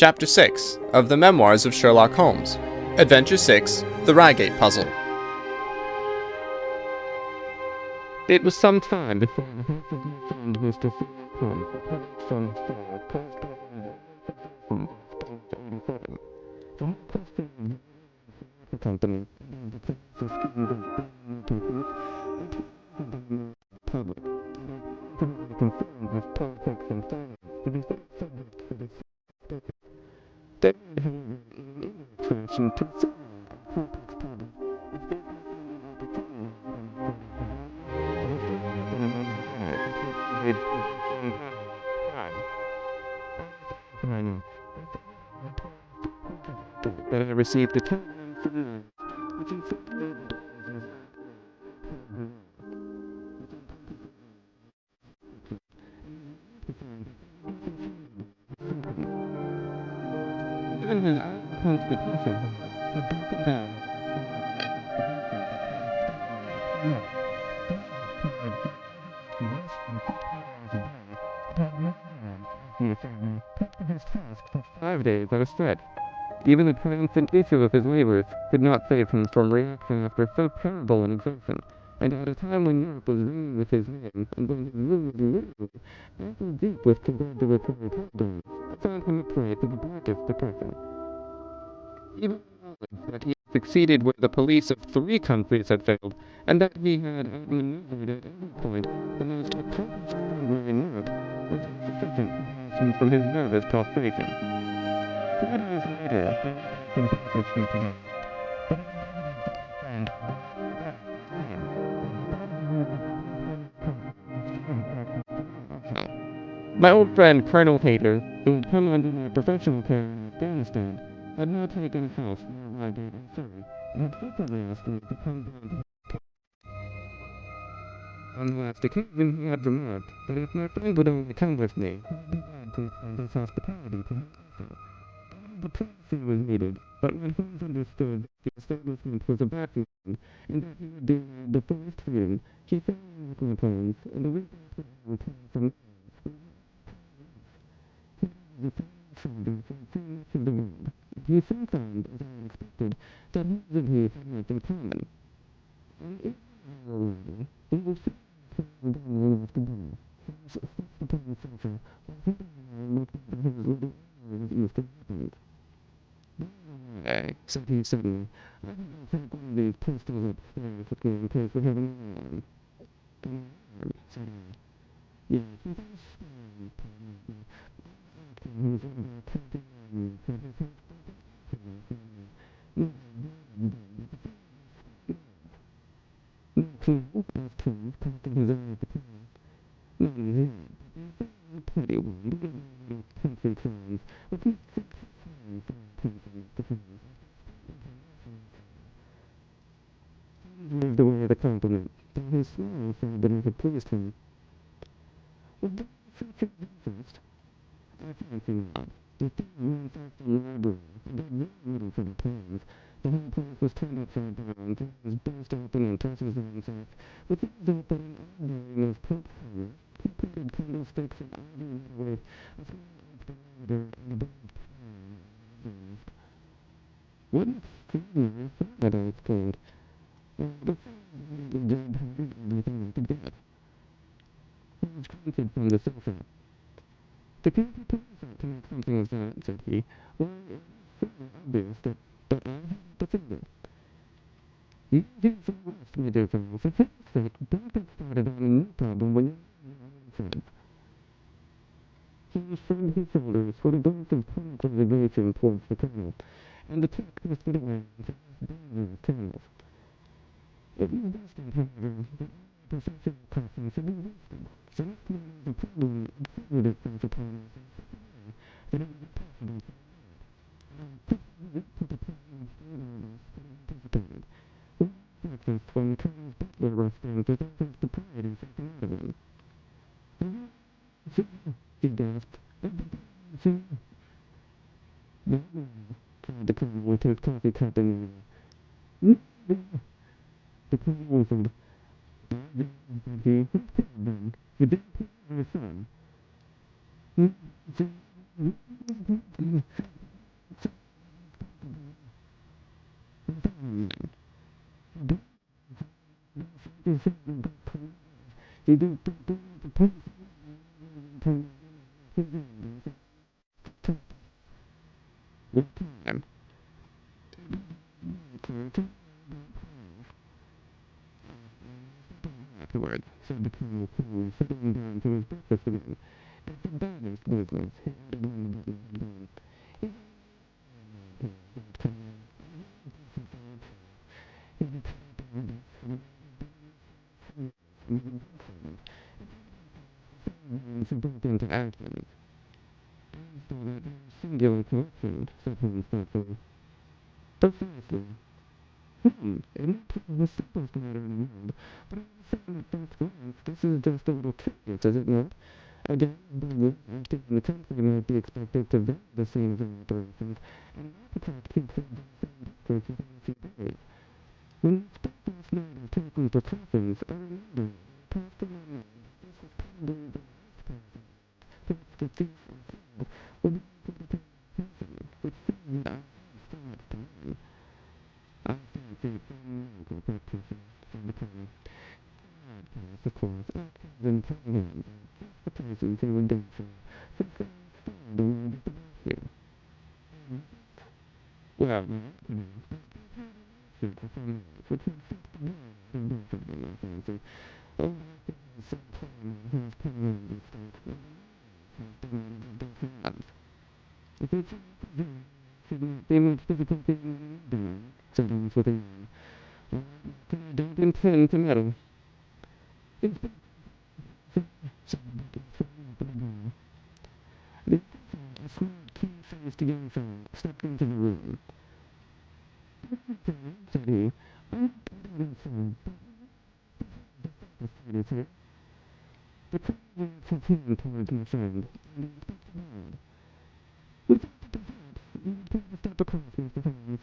Chapter 6 of the Memoirs of Sherlock Holmes. Adventure 6, The Reigate Puzzle. It was some time before the hope of my friend Mr. Sherlock Holmes recovered from fear caused by the the question of the company and the case of public concerned with politics and finance to be subject to the they attraction to complex problems. That I received a telegram for 5 days at a stretch. Even the triumphant issue of his labors could not save him from reaction after so terrible an exertion, and at a time when Europe was ringing with his name, and when his rule was literally ankle deep with congratulatory touchdowns, I found him a prey to the blackest depression. Even knowledge that he had succeeded where the police of 3 countries had failed, and that he had outmaneuvered at every point the most accomplished burglar in Europe, was insufficient to rouse him from his nervous prostration. 2 days later, the confession together. My old friend Colonel Hayter, who had come under my professional care in Afghanistan, had now taken a house near Reigate in Surrey, and had frequently asked me to come down to on the last occasion, he had remarked that if my friend would only come with me, he would be glad to extend his hospitality to him also. The privacy was needed, but when Holmes understood that the establishment was a bathroom, and that he would do the first thing, he fell in with my plans, and a week after I returned from he soon found, as I expected, that his and he had much in common. And if he was down after dinner, his upon sofa, while he and I looked at his little eyes used to happen. Said he suddenly, I think I'll take one of these pistols upstairs with me in case we have an alarm. An alarm, said I. Yes, it is strange, who's over 29 said his husband casting his eye at the town. Not his head, but a petty one, country crimes, with his moved away the compliment, though his smile showed that it had pleased him. Would that such an interest? I fancy not. The thing went back to the library, and did very little for the plans. The whole place was turned upside down, doors burst open and presses ransacked, with the result that an ordinary of Pope fire, two-painted candlesticks and ivy away, a small oak divider, and a bronze pan. What an extraordinary thought, I exclaimed. The thing did everything I could get. He was grunted from the sofa. The county police ought to make something of that, said he. Why, it's so obvious that I haven't the finger. You did the worst, my dear fellow. For heaven's sake, don't get started on a new problem when you're in He shrugged his shoulders with a glance of comic resignation towards the colonel, and the talk drifted away into his dangerous channels. It was destined, however, that professional person should be wasted. So if there was a problem intruded itself upon us that it would be possible to avoid. And I quickly put the problem straight on us and anticipated. We had breakfast when the colonel's butler rushed in to thank his propriety shaken out of him. Sir, he gasped. Sir. No, no, cried the colonel with his coffee cup in the air. No, no. The colonel whistled. Said he, who's killed then? You didn't kill my son. Afterward, said the Colonel coolly, settling down to his breakfast again. It's a baddest business. He added when the button was done. He broke into action. So that singular correction, said Holmes thoughtfully. Precisely. It may prove the simplest matter in the world, but I will say at first glance, this is just a little curious, is it not? Again, burglars active in the country might be expected to vary the scenes of operations, and an appetite keeps them the same efforts within a few days. When the inspector last night of taking precautions, I remember, passed in my mind, this was probably the last person, perhaps the thief or fraud, would be able to take attention, which seemed I so much to learn. I fancy some miracle practitioner, said the Colonel. Podcast, of course, actors and television, just the places who would do so, since they understand the world of the basket. Well, for some years, which would fit the world of both of them, I fancy. Oh, there is some time on whose permanent estate, has been in both hands. If it's should not be much difficulty in doing, said Holmes with a yawn. Well, I don't intend to meddle. It's been said the door. The a smart, keen-faced young fellow stepped into the room. Said he, I don't inside, but the is here. The Colonel waved his hand towards my friend, and the inspector bowed. With that, you appear to step across, Mr. Holmes.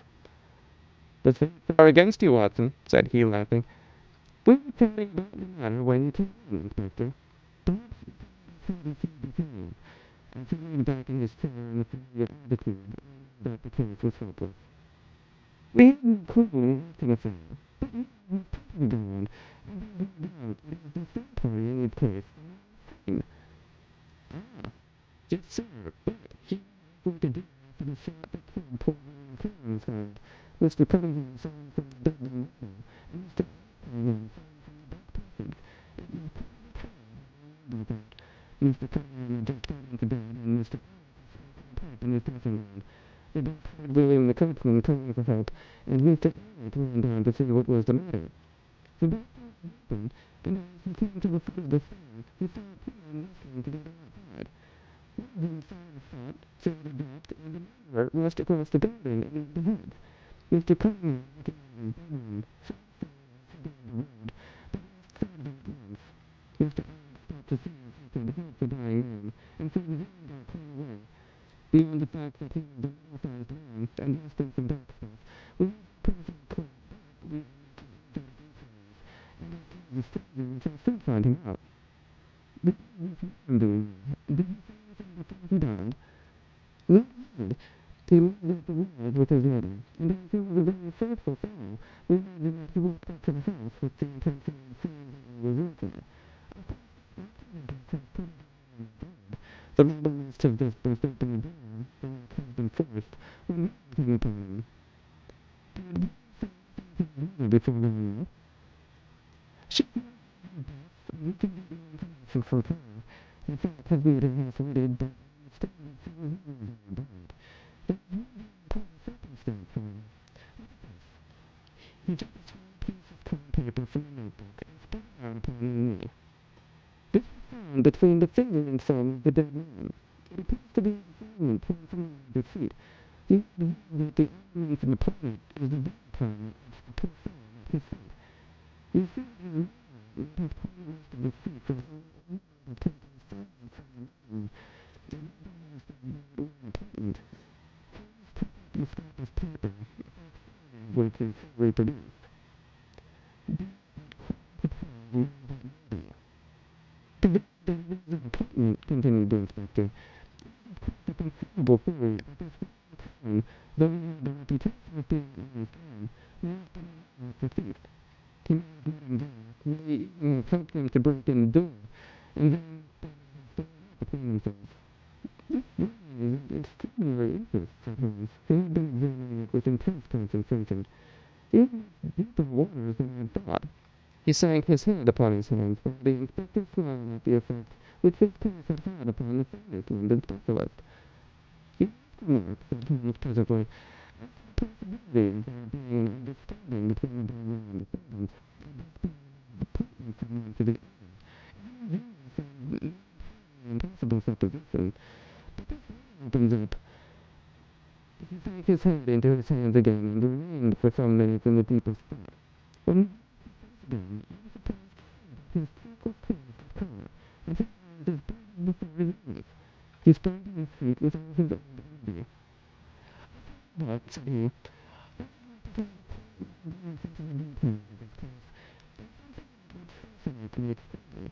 The fates are against you, Watson, said he, laughing. We were chatting about the matter when you came in, Inspector. Perhaps you can see the details. As he leaned back in his chair in a familiar attitude, that the case was hopeless. We hadn't clearly acting affair, but you were talking around, and there's no doubt it is the third party in each case. Ah, yes, sir, but he was to do after the shot that killed poor William Cameron's hand. Mr. Cunningham signed from the Dublin Mail, and Mr. Cunningham signed from the back passage. It was pretty that Mr. Cunningham had just got into bed, and Mr. Arthur signed from the pipe in his dressing room. They both heard William the coachman calling for help, and Mr. Arthur ran down to see what was the matter. The back door opened, and as he came to the foot of the stairs, he saw a policeman wrestling to get outside. One of them fired a shot, so it dropped, and the other rushed across the building and into the hedge. Mr. Cunningham looked in his bedroom, saw the fire down the road, but lost sight of it at once. Mr. Arthur stopped to see if he could help the dying man, and so his own got clear away. Beyond the fact that he was a well-sized man, and dressed in some dark stuff, we had a person called back we the details, and I told the stranger until I still find him out. But what was William doing? Did he say anything before he died? No, he did. He lived at the lodge with his mother, and as he was a very faithful fellow, we imagined that he walked up to the house with the intention of seeing how he was working. Of course, after the death had put him in the bed, the mother must have just burst open the door, the lock had been forced, when night came upon him. Did he say anything to his mother before going out? She did her best, and we can get no information from her. In fact, had we been half-witted, but instead she was very bad. There's one very important circumstance, however. Look at this. He took a small piece of curl paper from a notebook and spread it out upon the knee. This was found between the finger and thumb of the dead man. It appears to be a fragment torn from one of his feet. You know that the ornament in the planet is the vampire of the poor fellow at his feet. You see, his mother would have torn the rest of his feet from her would have taken a fragment from the nose, and that is very important. The scrap of paper, which is reproduced. There is an important, continued the inspector. It is quite a considerable theory that this William Cameron, though he had the reputation of being an honest man, may have been an honest thief. He may have let him go, they helped them to break in the door, and then between themselves. It's very interesting. He had been examining it with intense concentration. Even deeper waters than I thought. He sank his head upon his hands, while the inspector smiled at the effect which his case had had upon the famous specialist. You remarked, said Holmes presently, possibilities of being understanding between the man and the servants, pointing from one to the other. Impossible supposition. But this opens up. He sank his head into his hands again and remained for some minutes in the deepest thought. When again, his pupils closed with color, and his eyes as bright before his eyes. He sprang to his feet with all his own energy. But, said he, fascinate me extremely.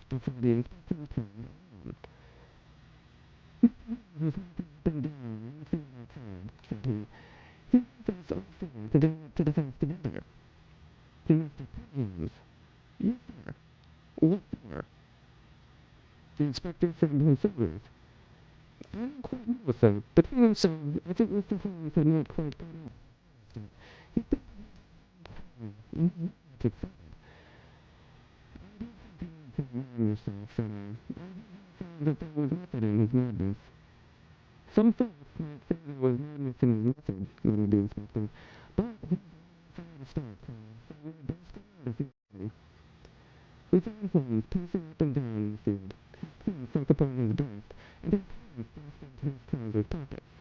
Before the inspector returned, said he, he was all fair to the face together. To Mr. James. Yes, sir. What for? The inspector shrugged his shoulders. I don't quite know, sir, but he himself, I think Mr. Holmes had not quite got off. He took excited. I don't think he yourself, said I. I found that there was method in his madness. Some folks might say there was madness in his method, muttered the inspector, but he tried to start, so we had best go out if you. We found Holmes pacing up and down in the field, his chin sunk upon his breast, and his hands thrust into his trouser pockets.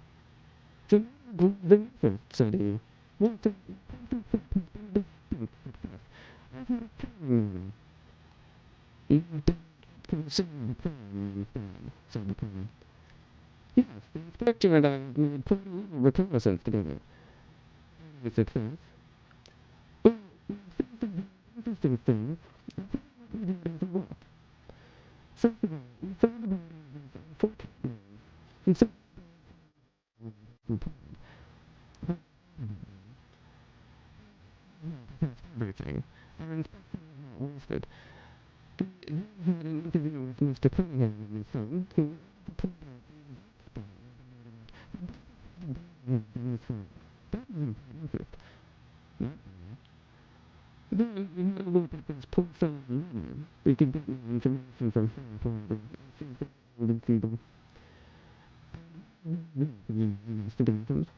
"The man grew said he. "Walter, Walter Fitz has been a distinct success. I've had a charming man." "You've been considered the crime, you understand," said the Colonel. "Yes, the inspector and I have made quite a little reconnaissance together." "Any success?" "Well, we've seen some very interesting things. I think we might do it as a walk. First of all, we found a man who was unfortunate man. He said everything. Our inspection was not wasted. We had an interview with Mr. Cunningham and his son, who pointed out that was of great interest. Not really. Then we had a look at this poor fellow's letter. We could get no information from him, however. I think that old and feeble. Investigations.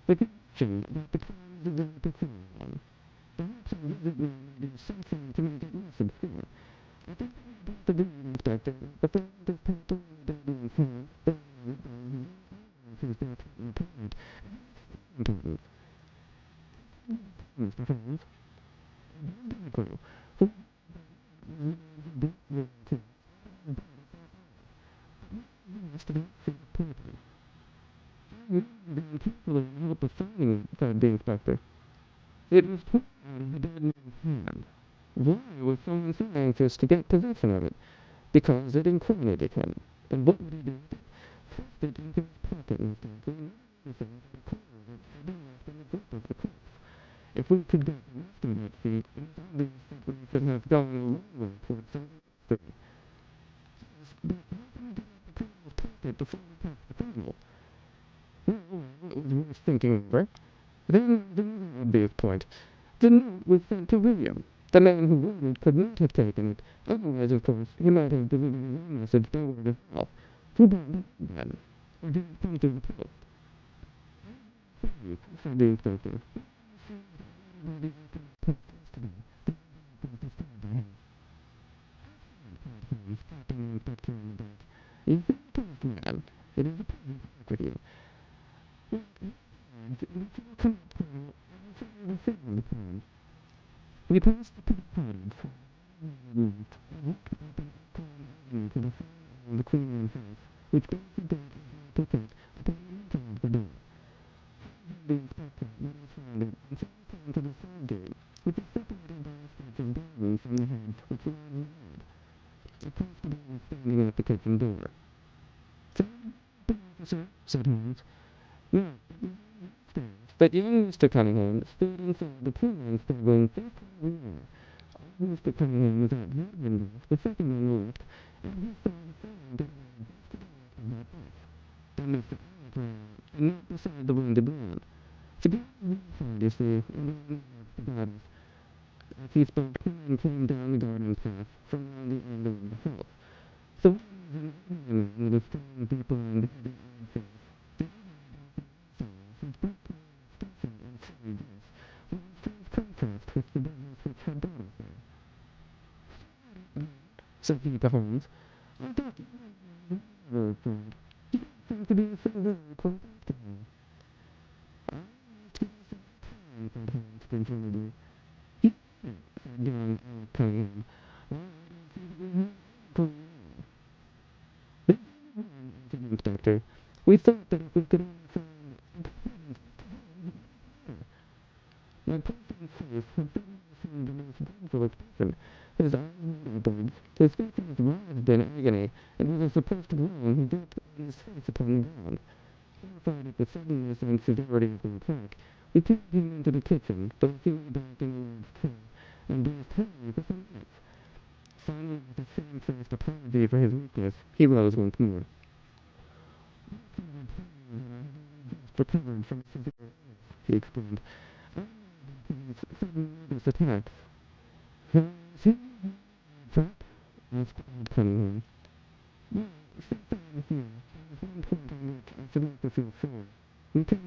The connection about the crime is a very peculiar one. Perhaps our visit may do something to make it less obscure. I think we both agree, Inspector, that the amount of paper that we have, his death important. Important. Mr. Holmes. Exactly. Who investigate for the paper. You very carefully and help us finding it, said the inspector. It was put out of the dead man's hand. Why was someone so anxious to get possession of it? Because it incriminated him. And what would he do with it? Thrust it into his pocket instantly, and everything but a corner of it had been left in the grip of the corpse. If we could get the rest of that feat, it is obvious that we could have gone a long way towards solving the mystery. Yes, but how can we get out the criminal's pocket before we catch the criminal? Well, that was worth thinking over. Then the other obvious point. The note was sent to William. The man who wrote it could not have taken it. Otherwise, of course, he might have delivered his own message by word of mouth. Who brought it then? Or did it come through the post? Said the inspector. You see the postman. It is a pleasure to talk with you. We passed the postcard the Queen house, which goes to bed and ticket upon the inside the door. The inspector then found it and so returned to the side gate, which is separated by a stretch of garden from the hedge which ran round. The constable was standing at the kitchen door. "Sir," said Holmes. "No, upstairs." But young Mr. Cunningham stood inside the playing table faithfully near. Mr. Cunningham was at one window, the second on the left, and he saw the phone that was just to the left of that box. And Mr. Arthur, and not beside the wounded man. To get inside, you see, and then the bodies. As he spoke, two men came down the garden path from round the end of the house. So one was an Indian man with a strong, deep-lined, heavy-eyed face. The other was the his expression and silly dress were in strange contrast with the business which had brought us there. Said he to Holmes, "I thought you were a friend. You don't seem to be so very close up to him." "I must give you some time," said Holmes concernedly. "He didn't," said young Cunningham. "Why, I don't seem to be hearing from you." "This morning," answered the inspector, "we thought that if we could only find important my person's face had suddenly assumed the most dreadful expression. His eyes were bugs, his features writhed in agony, and with a suppressed groan he dropped on his face upon the ground. Horrified at the suddenness and severity of the attack, we carried him into the kitchen, both he lay back in the large chair, and breathed heavily for some minutes. Finally, with a shamefaced apology for his weakness, he rose once more. "Recovered from a severe illness," he explained. "Sudden nervous attacks." "Has he had a trap?" asked old Cunningham. "Well, since I am here, there is one point on which I should like to feel sure. We can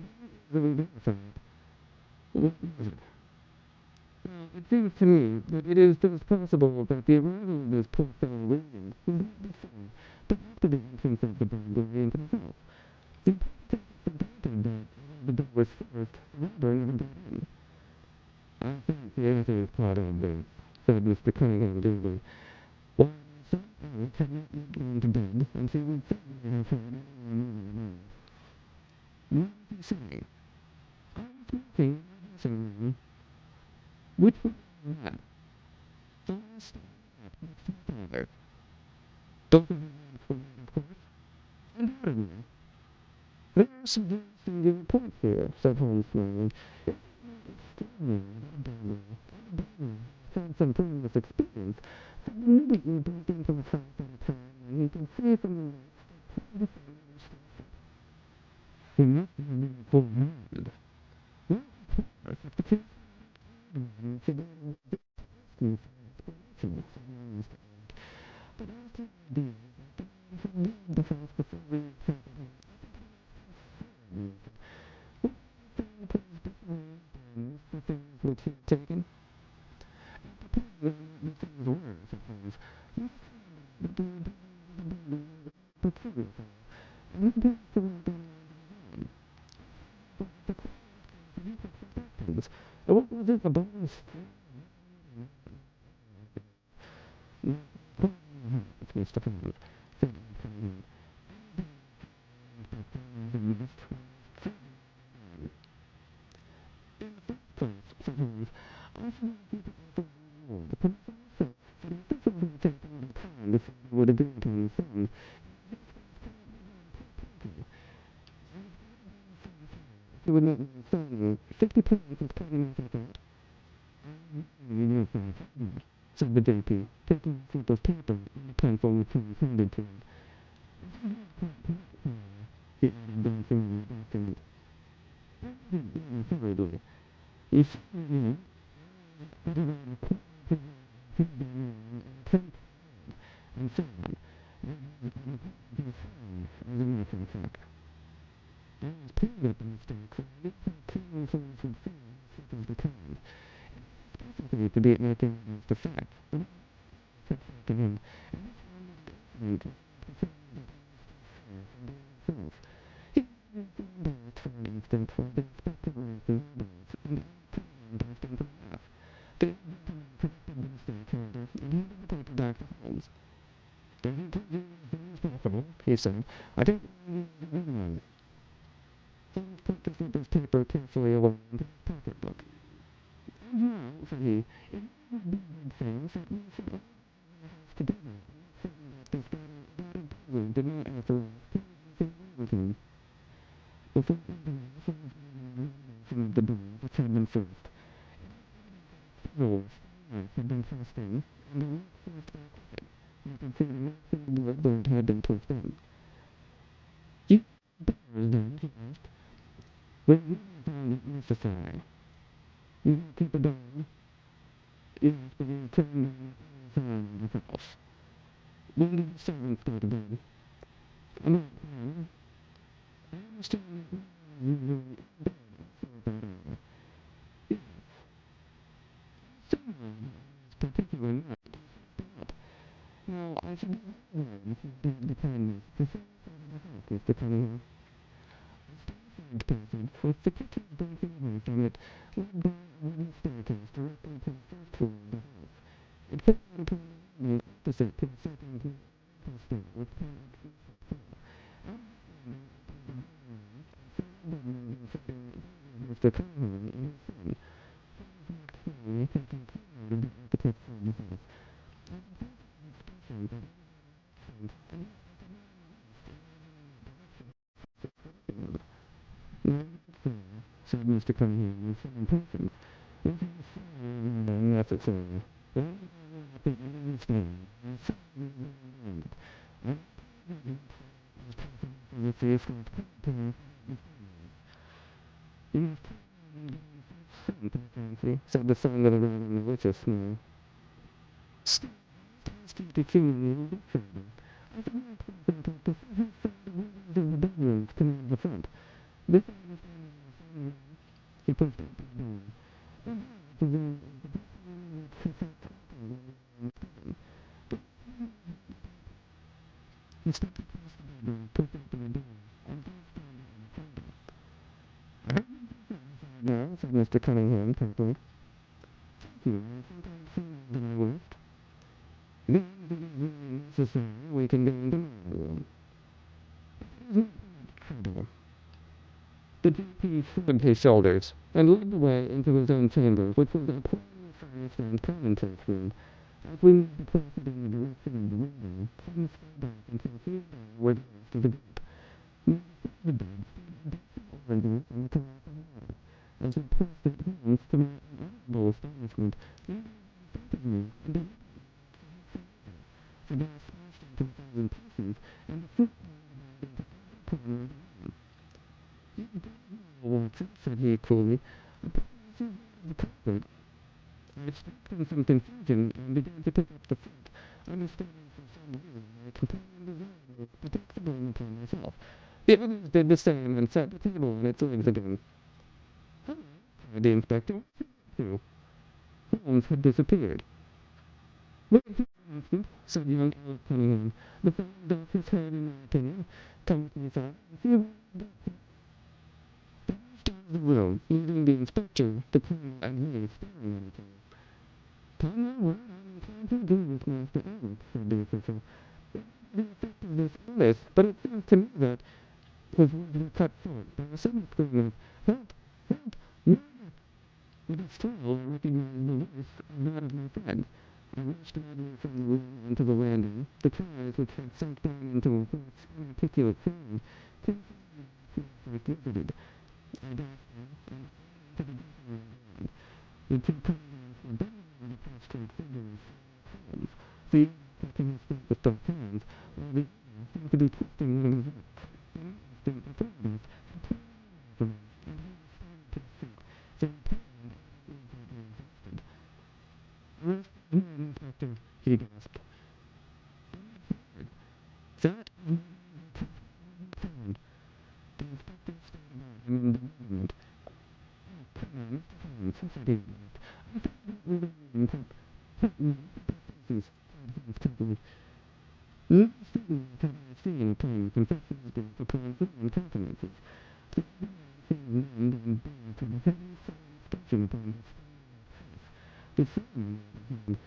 very easily verify it." "What is it?" "Well, it seems to me that it is just possible that the arrival of this poor fellow Williams was not before, but after the entrance of the burglary into the house. The perpetrators forgotten that, although the door was forced, the robber never got in." "I think the answer is quite obvious," said Mr. Cunningham gravely. "Why, Sir Arthur had not yet gone to bed, and she would certainly have heard everyone move. What did he say?" "I was walking in my dressing room." "Which was that?" "The last night with your father." "Both of you were for it, of course?" "Undoubtedly." "There are some very singular points here," said Holmes smiling. "It's extraordinary that a burglar had some previous experience, could deliberately break into a house at a time when he can see from the lights that part of the family is still there. He must have been cold-blooded. Well, of course, if the case is should be able to rescue for explanation," said young Mr. Egg. "But as to the idea that the man had leave the house before we had him, what the things which he had taken?" "It depends on what the things were," said Holmes. "You said that the peculiar fellow, and he appears to have been on. But the question is to you things. And what was it about this? Mr. Holmes, said Cunningham. "In the first place," said Holmes, "I should like you to offer a reward. The police also said if this would have taken a little time before they would agree upon the sum, he would not mind signing £50 is quite enough, I thought." "Yes, sir," said the J.P., taking a slip of paper and a pencil which he handed to him. He added, glancing at the document. Hurriedly. "You see, and so on. As a matter of fact, I was playing at the mistake, for I didn't think criminal souls would fail in such of the kind. Specifically to be acting against the fact, but I suspected him, and this one was definitely to say that he was still from the himself. He was embarrassed, for instance, for the inspector raised his eyebrows, and I burst into a laugh. The corrected the mistake, however, and handed the paper back to Holmes. "As you told you as soon as possible," he said, "I don't want you to realize." Holmes put the slip of paper carefully along into his pocket-book. "And now," said he, "it would be a good thing that we should all have together, The puzzle did not answer everything. Before from the door which had been served. Puzzles had been pressed in, and the lock forced back with it. You could see the rubber had been pushed in. You doors then, he asked. When you found it necessary, you will keep a door. Yes, but you turn the house. When did the servants go to bed? I don't know. I understand you were in bed for about an hour. Yes. Someone was particular night. Now, I should be warned the kindness to say the house is becoming a passage with the kitchen breaking away from it, led by a wooden staircase directly to the first floor of the house. It fell into the opposite to the second floor with Mr. Conan and his son. He had been proud of the architecture of the house. Said Mr. Cunningham with some impatience. It is necessary. At the end of the day, said the son of the religious man. The king I think that the bedrooms command the front. This he pushed it down. He stepped across the bedroom, pushed open the door, and now, said Mr. Cunningham quickly. Thank you. I think I've seen that I left. Then, if it is really necessary, we can go into my room. It isn't trouble. The G.P. shrugged his shoulders, and led the way into his own chamber, which was a poorly furnished and commonplace room. As we moved closer in the direction of the window, things fell back until he and I were the rest of the group. The bed stood oranges on the top of the wall. As we pressed at once to my inaudible astonishment, both of me and the gas smashed into 1,000 pieces, and the fruit into every corner of the room. You don't know, Watson, said he coolly. The carpet. I stepped in some confusion and began to pick up the fruit, understanding for some reason my companion desired to take the blame upon myself. The others did the same and set the table on its legs again. Hello, cried the inspector. Who? Holmes had disappeared. Wait here an instant, said young Alec Cunningham. The fellow ducked his head in my opinion. Come with me, sir, and see what They rushed out of the room, leaving the inspector, the colonel, and me staring at each other. Upon my word, I'm inclined to agree with Master Alec, said the official. The effect of this illness, but it seems to me that was rudely cut short by a sudden scream of help, help, no! With a thrill, I recognized the voice of that of my friend. I rushed madly from the room onto the landing. The cries, which had sunk down into a hoarse, inarticulate sound, came from me like riveted. I dashed in, and to the bedroom again. The two Cunninghams were bending over the prostrate figure of Holmes, the other touching his feet with both hands, while the other seemed to be twisting one of his wrists. In an instant, the third of us had torn away from him, and he was starting to his feet, very pale and evidently exhausted. Arrest the man, Inspector, he gasped. That found. The inspector stared about him in bewilderment. Oh, come on, Mr. Holmes, said he. I thought we were waiting to put me faces, cried Holmes quickly. No sooner had I seen plain confessions based upon human countenances. The man seemed numbed and bare to the heavy, sullen expression upon his face. The sun,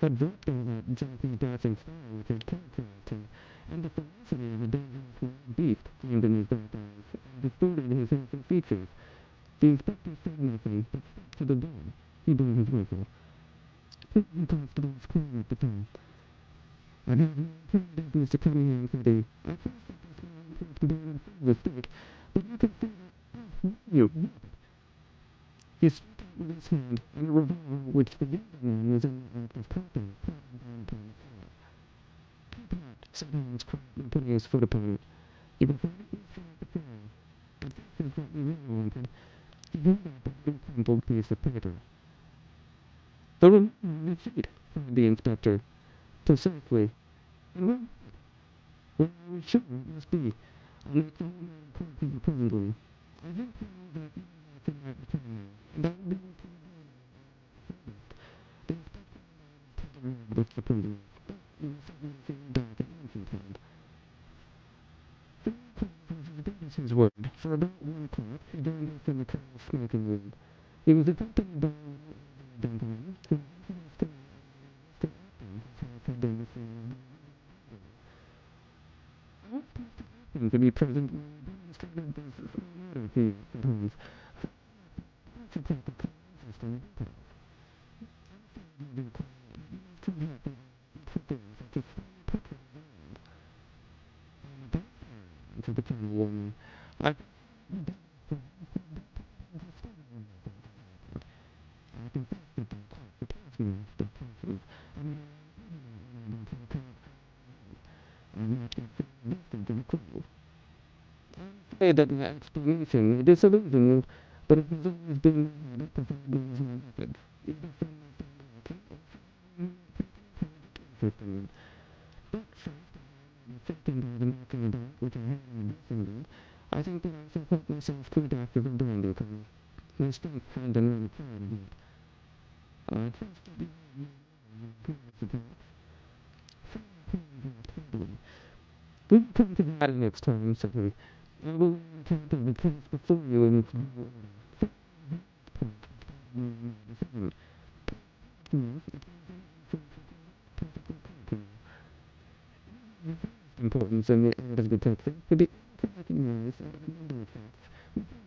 had dropped all that jaunty, dashing style which had characterized him, and the ferocity of a dangerous wild beast gleamed in his dark eyes, and distorted his handsome features. The inspector said nothing, but stepped to the door. He blew his whistle. Two constables came at the time. I didn't intend Mr. Cunningham for the mistake, but you can see you. He stood with his hand on a revolver which the young man was in the act of cocking. Said Holmes, putting his foot upon it. He preferred to try the fire, but this is what we really wanted. He held up a little crumpled piece of paper. The remaining receipt, cried the inspector, precisely. And well, I was sure it must be. I'll make the whole man copy presently. I think that you can write the time, and that will be the inspector with the prisoner. You suddenly came back at luncheon time. This is his word. For about 1 o'clock, he dined up in the Colonel's smoking room. He was accompanied by a gentleman who had been to be present he Holmes. To take a clear interest in to the Colonel warmly. I say that the explanation disillusioned you, but it has always been method. Which I had in England, I think that I should help myself to a doctor of brandy, Colonel. My strength had been required. I trust to be we will come to that next time, said he. I will attend to the case before you and importance in the art of detective to be recognized as a number of facts,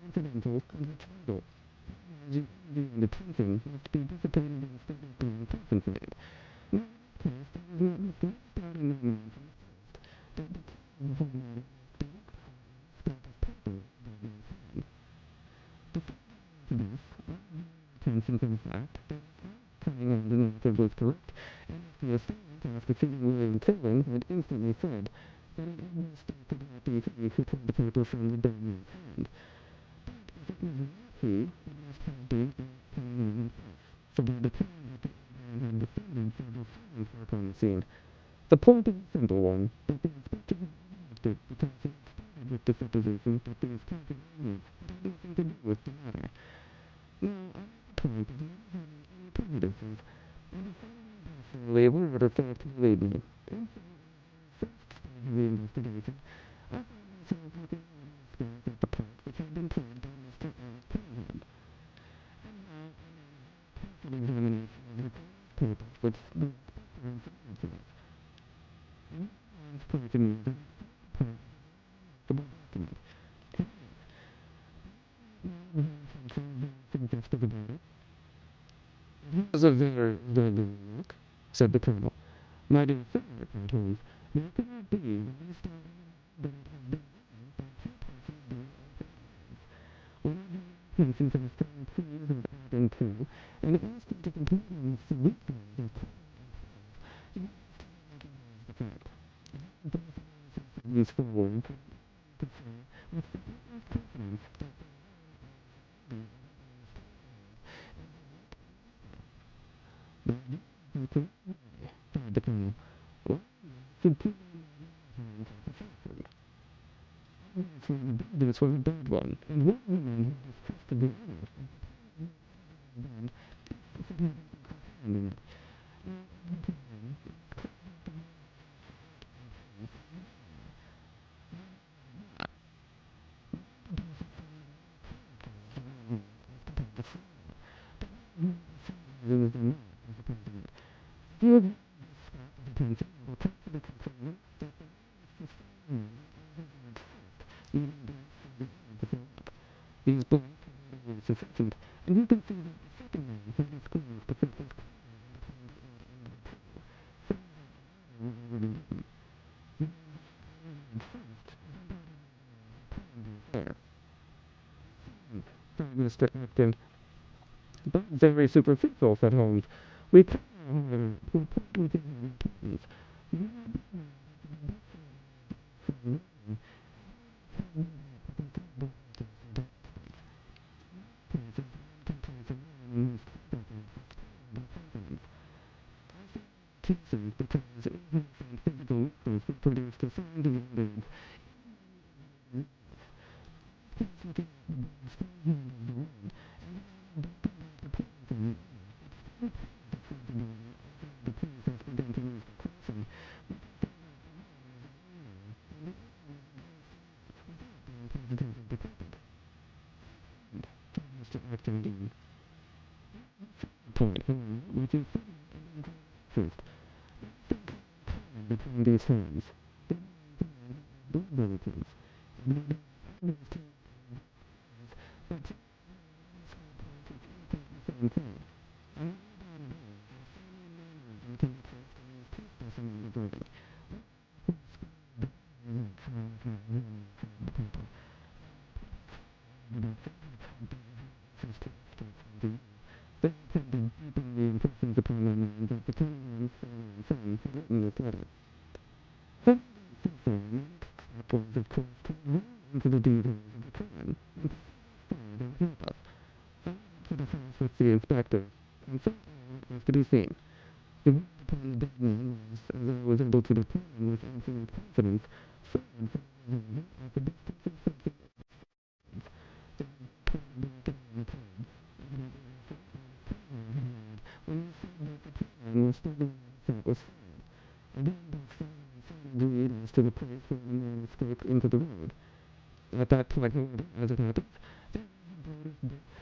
incidental and trivial. As you can the attention must be dissipated instead of being concentrated. In this case, there is not much doubt in the mind that the attention to the fact that coming on the narrative was correct, and the assailant, after seeing William killing, had instantly said that it was mistaken about the he who took the paper from the diamond hand. But if it was not he, it must have been so by the time that the man had defended several times back on the scene. The point is a simple one, but the inspector removed it because he started with the supposition that the escaping aliens had nothing to do with the matter. Now, on the point of not having any prejudices, and if necessarily aware of the fact he laid me. In the first stage of the investigation, I found myself looking askance at the part which had been played by Mr. Arthur Conan. And now, on a careful examination of the papers which the inspector had submitted to us, it was clear to me that the document suggestive about it. It was a very valuable work, said the Colonel. My dear sir, cried Holmes, there cannot be the least doubt that it has been written by two persons doing one of the intentions has found clues of adding to, and asked them to complete them with the weakness of the fact. Useful word to say with the utmost confidence that the Colonel. Well, should two this was a bad one, and one woman who distrusted the other. And these beliefs were sufficient, and you can see that the second man who disclosed the Mr. Acton, but very superficial, said Holmes. We Mr. Acton, point, which is first, between these hands, relatives, into the details of the crime, with the inspector, and so was to be seen. The upon the dead man was, as I was able to determine with absolute confidence, found at the distance of 50 when the man was still that was found. I then agreed as to the place where the man escaped into the road. At that point, as it happened,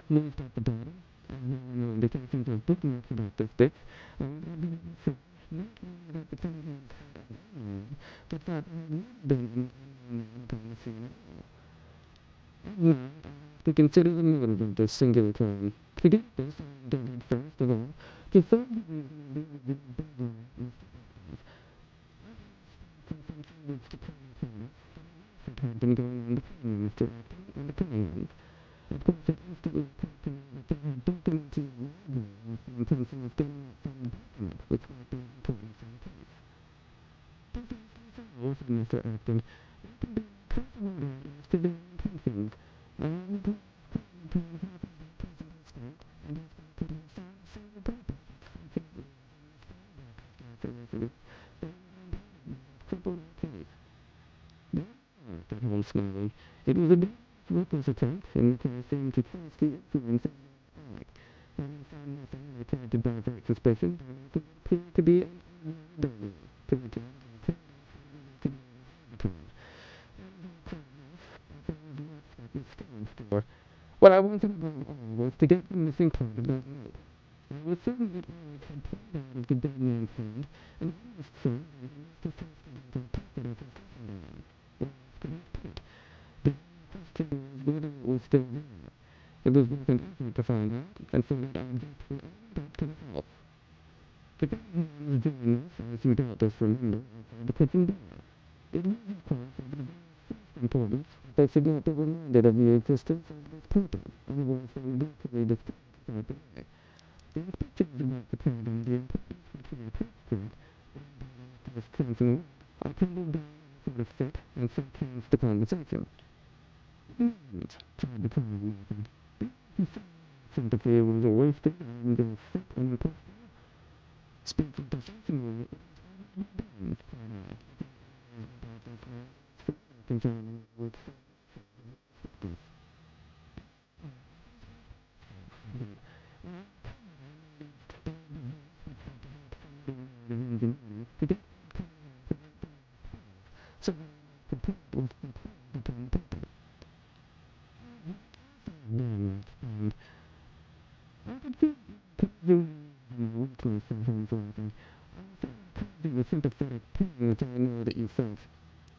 moved at the bottom, and there were no indications of bookmarks about this ditch. I was able to not at the time, but that I had not been upon the scene at all. Now, to consider the motive of this singular crime. To get this, I endeavored first of all to solve the reason that had been going on between Mr. Acton and the client. Of course, it instantly occurred to me that they had broken into a library with the intention of getting at some document which might be important for the case. Well, said Mr. Acton, it can be personally as to their intentions. I am to Holmes smiling. It was a bit reckless attempt, in which I seemed to trace the influence of the act. Having found nothing, I tried to divert suspicion, but it appeared to be to return to what I wanted above all was to get the missing part of that note. I was certain that Leach had pulled out of the dead man's hand, and I was certain that he must have taken the pocket of his man. The question was whether it was still there. It was worth an effort to find out, and so that objects were all back to the house. The dead man was doing this, as you doubtless remember, outside the kitchen door. It was, of course, of the first importance that they should not be reminded of the existence of this paper, otherwise they would virtually destroy it throughout the way. The instructions about the paper and the importance which he attached to it, this chancellor, I tumbled down sort of fit, and so changed the conversation. Tried to tell me sympathy was a wasted and fit and impossible. Speaking professionally, concerning with so the sympathetic pain which I know that you felt.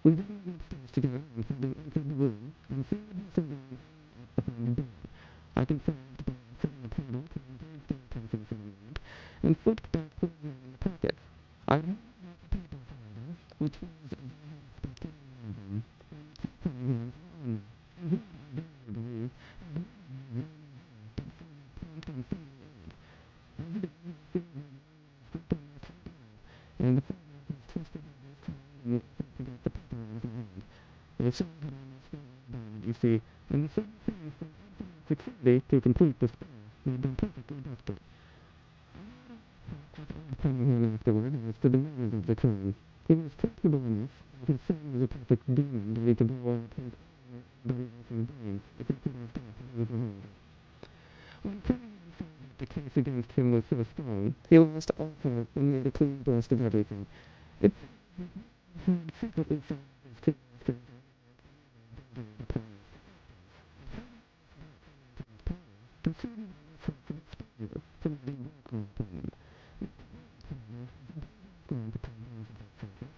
We then went upstairs together and having entered the room, and found something behind the door. I contrived by setting a table to engage the attention for a moment, and flipped back the ring in the pocket. I and the twisted and the paper in his hand. And so you see, and the same thing security to complete the spell. He had been perfectly desperate. Coming afterward as to the memories of the king. He was comfortable enough, his son was a perfect demon, that he could go on his own believing in vain, if he could have done it overheard. When Cunningham found that the case against him was so strong, he lost all hope and made a clean breast of everything. It he had secretly found his king after the power. The city was from exposure, from the workroom plan. Going to come over that further.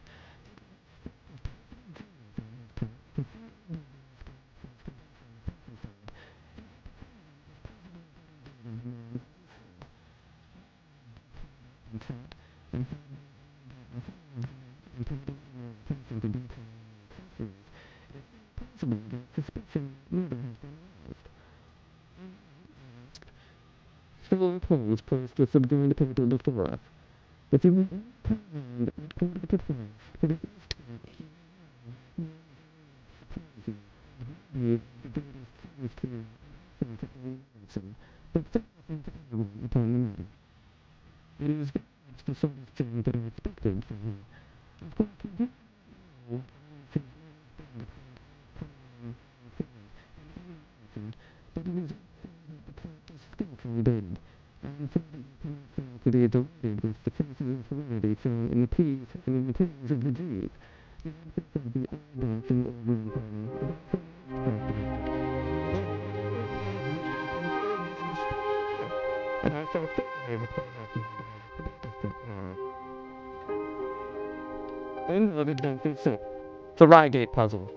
Sherlock Holmes posed to subdue the paper before us. If you would and according to things, for the first time, the greatest mystery but something terrible upon the matter. It is very much the sort of thing that I expected from you. Of course, you do know but it is the point is skillfully buried, and so that you can fail to be delighted with the cases of heredity shown in the P's and in the K's of the G's. The answers of the elegance and over-inquiry and I shall certainly reply back to you. End of Adventure 6. The Reigate Puzzle.